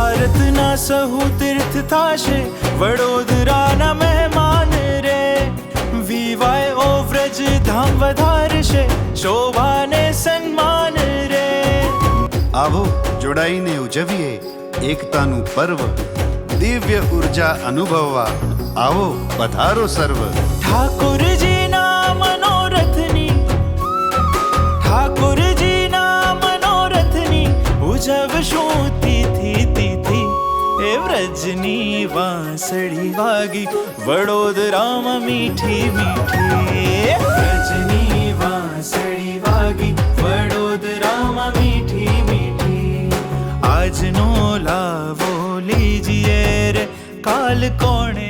ભારતના સહુ તીર્થ થાશે વડોદરાના મહેમાન રે વિવાય ઓ વ્રજ ધામ વધારશે શોભાને સન્માન રે આવો જોડાઈને ઉજવીએ એકતાનું પર્વ દિવ્ય ઉર્જા અનુભવવા આવો પધારો સર્વ ઠાકોરજીના મનોરથની ઉજવશું તિથિ એ વ્રજની વાંસળી વાગી વડોદરામાં મીઠી મીઠી વ્રજની વાંસળી વાગી વડોદરામાં મીઠી મીઠી આજનો લાવો લીજીએ રે કાલ કોણે